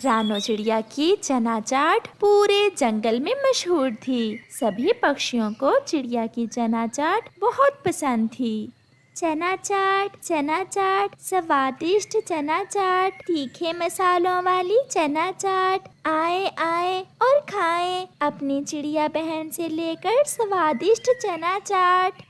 रानो चिड़िया की चना चाट पूरे जंगल में मशहूर थी। सभी पक्षियों को चिड़िया की चना चाट बहुत पसंद थी। चना चाट, स्वादिष्ट चना चाट, तीखे मसालों वाली चना चाट, आए आए और खाएं अपनी चिड़िया बहन से लेकर स्वादिष्ट चना चाट।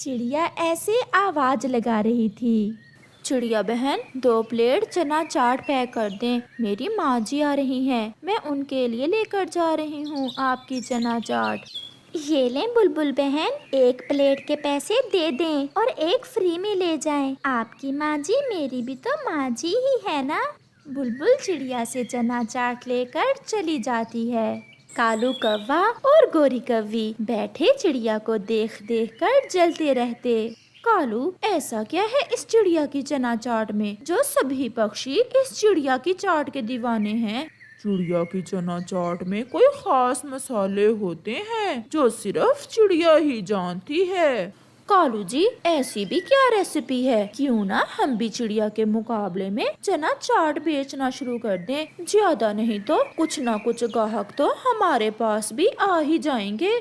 चिड़िया ऐसे आवाज लगा रही थी। चिड़िया बहन 2 प्लेट चना चाट पैक कर दें, मेरी माँ जी आ रही हैं, मैं उनके लिए लेकर जा रही हूँ आपकी चना चाट। ये लें बुलबुल बहन, 1 प्लेट के पैसे दे दें और 1 फ्री में ले जाएं। आपकी माँ जी मेरी भी तो माँ जी ही है ना। बुलबुल चिड़िया से चना चाट लेकर चली जाती है। कालू कौवा और गोरी कौवी बैठे चिड़िया को देख देख कर जलते रहते। कालू, ऐसा क्या है इस चिड़िया की चना चाट में जो सभी पक्षी इस चिड़िया की चाट के दीवाने हैं? चिड़िया की चना चाट में कोई खास मसाले होते हैं जो सिर्फ चिड़िया ही जानती है। कालू जी, ऐसी भी क्या रेसिपी है? क्यों ना हम भी चिड़िया के मुकाबले में चना चाट बेचना शुरू कर दें। ज्यादा नहीं तो कुछ ना कुछ ग्राहक तो हमारे पास भी आ ही जाएंगे।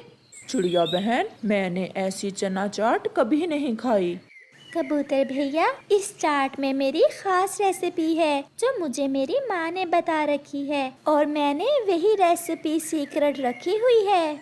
चिड़िया बहन, मैंने ऐसी चना चाट कभी नहीं खाई। कबूतर भैया, इस चाट में मेरी खास रेसिपी है जो मुझे मेरी माँ ने बता रखी है और मैंने वही रेसिपी सीक्रेट रखी हुई है।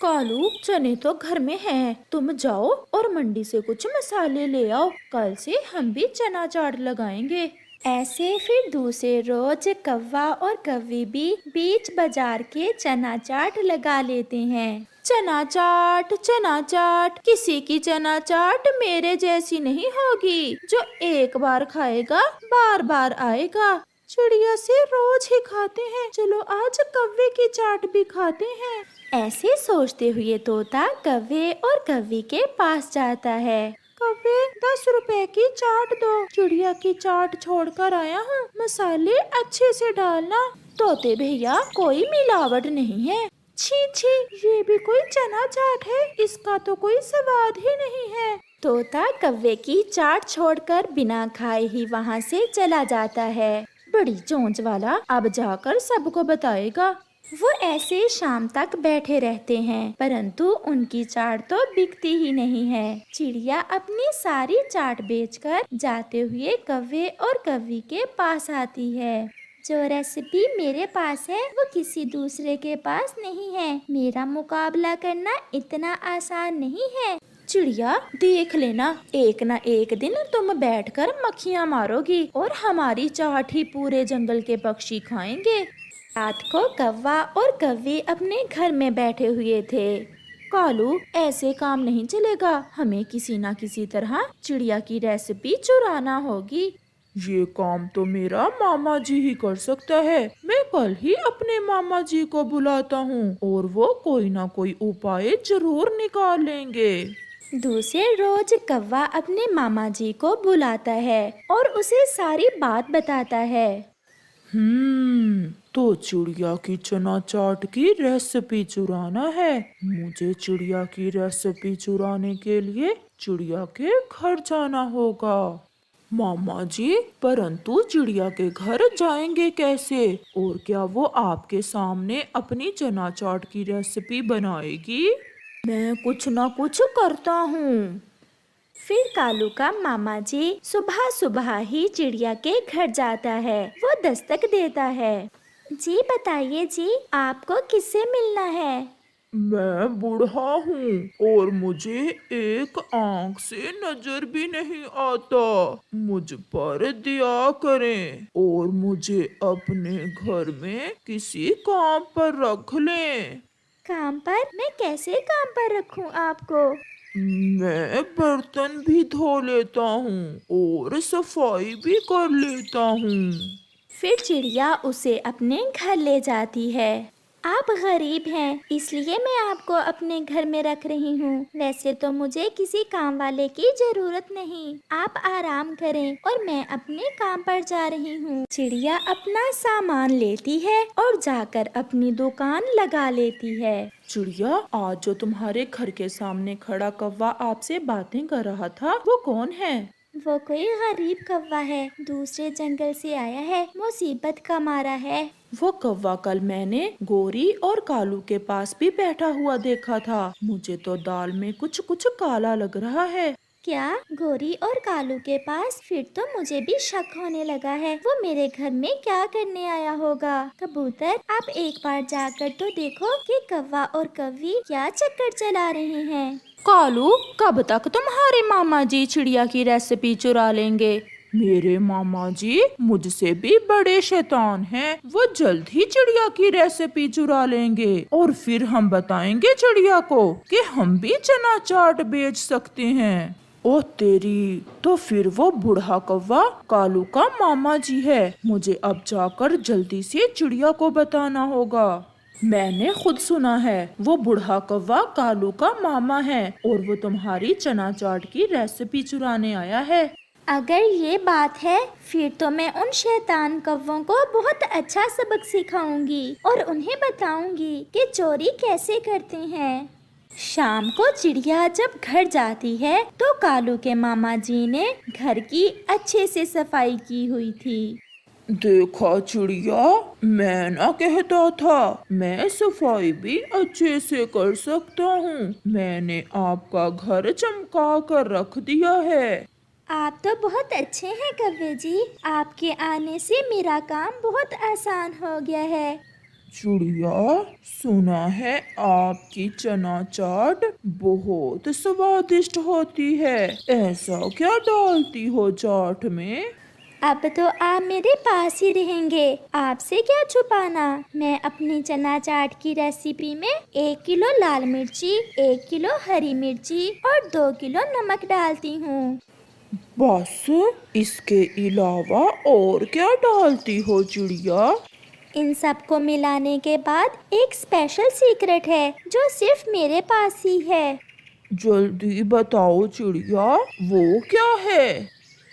कालू, चने तो घर में हैं, तुम जाओ और मंडी से कुछ मसाले ले आओ, कल से हम भी चना चाट लगाएंगे। ऐसे फिर दूसरे रोज कौवा और कौवी भी बीच बाजार के चना चाट लगा लेते हैं। चना चाट, किसी की चना चाट मेरे जैसी नहीं होगी। जो एक बार खाएगा बार बार आएगा। चिड़िया से रोज ही खाते हैं, चलो आज कौवे की चाट भी खाते हैं। ऐसे सोचते हुए तोता कौवे और कौवी के पास जाता है। कौवे, 10 रुपए की चाट दो, चिड़िया की चाट छोड़कर आया हूँ, मसाले अच्छे से डालना। तोते भैया, कोई मिलावट नहीं है। छी छी, ये भी कोई चना चाट है, इसका तो कोई स्वाद ही नहीं है। तोता कौवे की चाट छोड़कर बिना खाए ही वहाँ से चला जाता है। बड़ी चोंच वाला, अब जाकर सबको बताएगा। वो ऐसे शाम तक बैठे रहते हैं, परंतु उनकी चाट तो बिकती ही नहीं है। चिड़िया अपनी सारी चाट बेचकर जाते हुए कौवे और कौवी के पास आती है। जो रेसिपी मेरे पास है वो किसी दूसरे के पास नहीं है। मेरा मुकाबला करना इतना आसान नहीं है। चिड़िया, देख लेना, एक ना एक दिन तुम बैठकर मक्खियाँ मारोगी और हमारी चाट ही पूरे जंगल के पक्षी खाएंगे। रात को कौवा और कौवी अपने घर में बैठे हुए थे। कालू, ऐसे काम नहीं चलेगा, हमें किसी न किसी तरह चिड़िया की रेसिपी चुराना होगी। ये काम तो मेरा मामा जी ही कर सकता है। मैं कल ही अपने मामा जी को बुलाता हूँ और वो कोई ना कोई उपाय जरूर निकाल लेंगे। दूसरे रोज कौवा अपने मामा जी को बुलाता है और उसे सारी बात बताता है। तो चिड़िया की चना चाट की रेसिपी चुराना है। मुझे चिड़िया की रेसिपी चुराने के लिए चिड़िया के घर जाना होगा। मामा जी, परंतु चिड़िया के घर जाएंगे कैसे? और क्या वो आपके सामने अपनी चना चाट की रेसिपी बनाएगी? मैं कुछ ना कुछ करता हूँ। फिर कालू का मामा जी सुबह सुबह ही चिड़िया के घर जाता है। वो दस्तक देता है। जी बताइए जी, आपको किससे मिलना है? मैं बूढ़ा हूँ और मुझे एक आंख से नजर भी नहीं आता। मुझ पर दया करें और मुझे अपने घर में किसी काम पर रख लें। काम पर? मैं कैसे काम पर रखूं आपको? मैं बर्तन भी धो लेता हूँ और सफाई भी कर लेता हूँ। फिर चिड़िया उसे अपने घर ले जाती है। आप गरीब हैं, इसलिए मैं आपको अपने घर में रख रही हूँ। वैसे तो मुझे किसी काम वाले की जरूरत नहीं। आप आराम करें और मैं अपने काम पर जा रही हूँ। चिड़िया अपना सामान लेती है और जाकर अपनी दुकान लगा लेती है। चिड़िया, आज जो तुम्हारे घर के सामने खड़ा कौवा आपसे बातें कर रहा था वो कौन है? वो कोई गरीब कौवा है, दूसरे जंगल से आया है, मुसीबत का मारा है। वो कौवा कल मैंने गोरी और कालू के पास भी बैठा हुआ देखा था। मुझे तो दाल में कुछ कुछ काला लग रहा है। क्या गोरी और कालू के पास? फिर तो मुझे भी शक होने लगा है। वो मेरे घर में क्या करने आया होगा? कबूतर, आप एक बार जाकर तो देखो कि कौवा और कौवी क्या चक्कर चला रहे हैं। कालू, कब तक तुम्हारे मामा जी चिड़िया की रेसिपी चुरा लेंगे? मेरे मामा जी मुझसे भी बड़े शैतान हैं। वो जल्द ही चिड़िया की रेसिपी चुरा लेंगे और फिर हम बताएंगे चिड़िया को कि हम भी चना चाट बेच सकते हैं। ओह तेरी, तो फिर वो बूढ़ा कौवा कालू का मामा जी है। मुझे अब जाकर जल्दी से चिड़िया को बताना होगा। मैंने खुद सुना है, वो बूढ़ा कौवा कालू का मामा है और वो तुम्हारी चना चाट की रेसिपी चुराने आया है। अगर ये बात है, फिर तो मैं उन शैतान कौवों को बहुत अच्छा सबक सिखाऊंगी और उन्हें बताऊंगी कि चोरी कैसे करते हैं। शाम को चिड़िया जब घर जाती है तो कालू के मामा जी ने घर की अच्छे से सफाई की हुई थी। देखा चिड़िया, मैं ना कहता था मैं सफाई भी अच्छे से कर सकता हूँ। मैंने आपका घर चमका कर रख दिया है। आप तो बहुत अच्छे हैं कव्वे जी, आपके आने से मेरा काम बहुत आसान हो गया है। चिड़िया, सुना है आपकी चना चाट बहुत स्वादिष्ट होती है। ऐसा क्या डालती हो चाट में? अब तो आप मेरे पास ही रहेंगे, आपसे क्या छुपाना। मैं अपनी चना चाट की रेसिपी में 1 किलो लाल मिर्ची, 1 किलो हरी मिर्ची और 2 किलो नमक डालती हूँ। बस? इसके अलावा और क्या डालती हो चिड़िया? इन सबको मिलाने के बाद एक स्पेशल सीक्रेट है जो सिर्फ मेरे पास ही है। जल्दी बताओ चिड़िया, वो क्या है?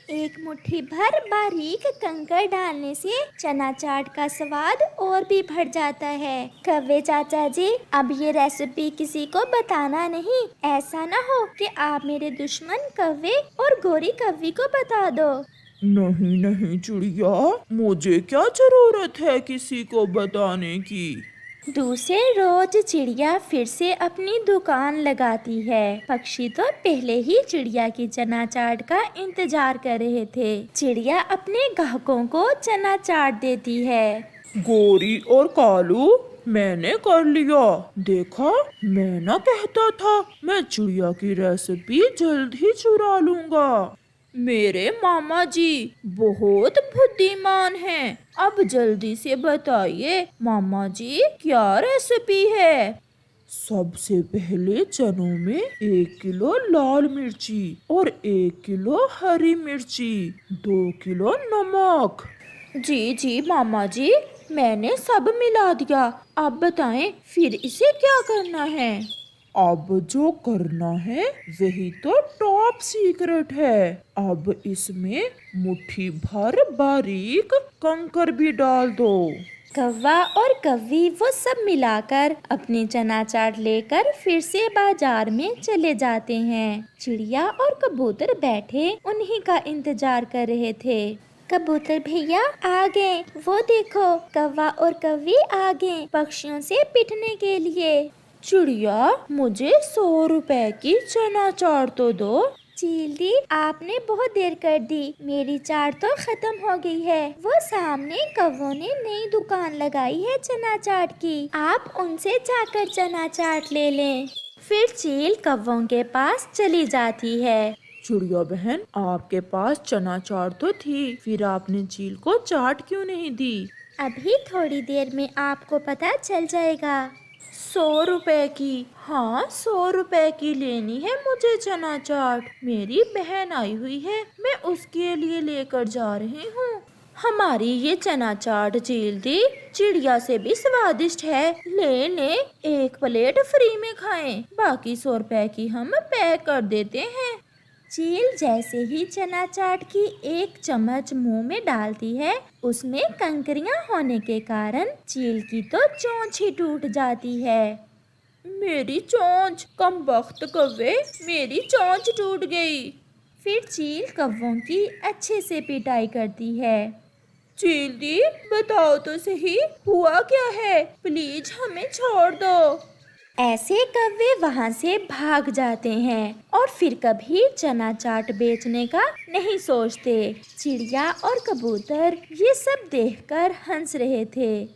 1 मुट्ठी भर बारीक कंकर डालने से चना चाट का स्वाद और भी बढ़ जाता है। कव्वे चाचा जी, अब ये रेसिपी किसी को बताना नहीं। ऐसा ना हो कि आप मेरे दुश्मन कव्वे और गोरी कव्वी को बता दो। नहीं नहीं चिड़िया, मुझे क्या जरूरत है किसी को बताने की। दूसरे रोज चिड़िया फिर से अपनी दुकान लगाती है। पक्षी तो पहले ही चिड़िया की चना चाट का इंतजार कर रहे थे। चिड़िया अपने ग्राहकों को चना चाट देती है। गोरी और कालू, मैंने कर लिया। देखा, मैं ना कहता था मैं चिड़िया की रेसिपी जल्द ही चुरा लूंगा। मेरे मामा जी बहुत बुद्धिमान हैं। अब जल्दी से बताइए मामा जी, क्या रेसिपी है? सबसे पहले चनों में 1 किलो लाल मिर्ची और 1 किलो हरी मिर्ची, 2 किलो नमक। जी जी मामा जी, मैंने सब मिला दिया। आप बताएं फिर इसे क्या करना है? अब जो करना है वही तो टॉप सीक्रेट है। अब इसमें मुट्ठी भर बारीक कंकर भी डाल दो। कौवा और कव्वी वो सब मिलाकर अपनी चना चाट लेकर फिर से बाजार में चले जाते हैं। चिड़िया और कबूतर बैठे उन्हीं का इंतजार कर रहे थे। कबूतर भैया आ गए, वो देखो कौवा और कव्वी आ गए पक्षियों से पिटने के लिए। चिड़िया, मुझे 100 रुपए की चना चाट तो दो। चील दी, आपने बहुत देर कर दी, मेरी चाट तो खत्म हो गई है। वो सामने कौवों ने नई दुकान लगाई है चना चाट की, आप उनसे जाकर चना चाट ले लें। फिर चील कौवों के पास चली जाती है। चिड़िया बहन, आपके पास चना चाट तो थी, फिर आपने चील को चाट क्यों नहीं दी? अभी थोड़ी देर में आपको पता चल जाएगा। 100 रुपए की? हाँ, 100 रुपए की लेनी है मुझे चना चाट। मेरी बहन आई हुई है, मैं उसके लिए लेकर जा रही हूँ। हमारी ये चना चाट चील दी चिड़िया से भी स्वादिष्ट है। ले ले, 1 प्लेट फ्री में खाएं, बाकी 100 रुपए की हम पैक कर देते हैं। चील जैसे ही चना चाट की 1 चम्मच मुंह में डालती है, उसमें कंकरियां होने के कारण चील की तो चोंच ही टूट जाती है। मेरी चोंच, कमबख्त कव्वे, मेरी चोंच टूट गई। फिर चील कौवों की अच्छे से पिटाई करती है। चील दी, बताओ तो सही, हुआ क्या है? प्लीज हमें छोड़ दो। ऐसे कौवे वहाँ से भाग जाते हैं और फिर कभी चना चाट बेचने का नहीं सोचते। चिड़िया और कबूतर ये सब देखकर हंस रहे थे।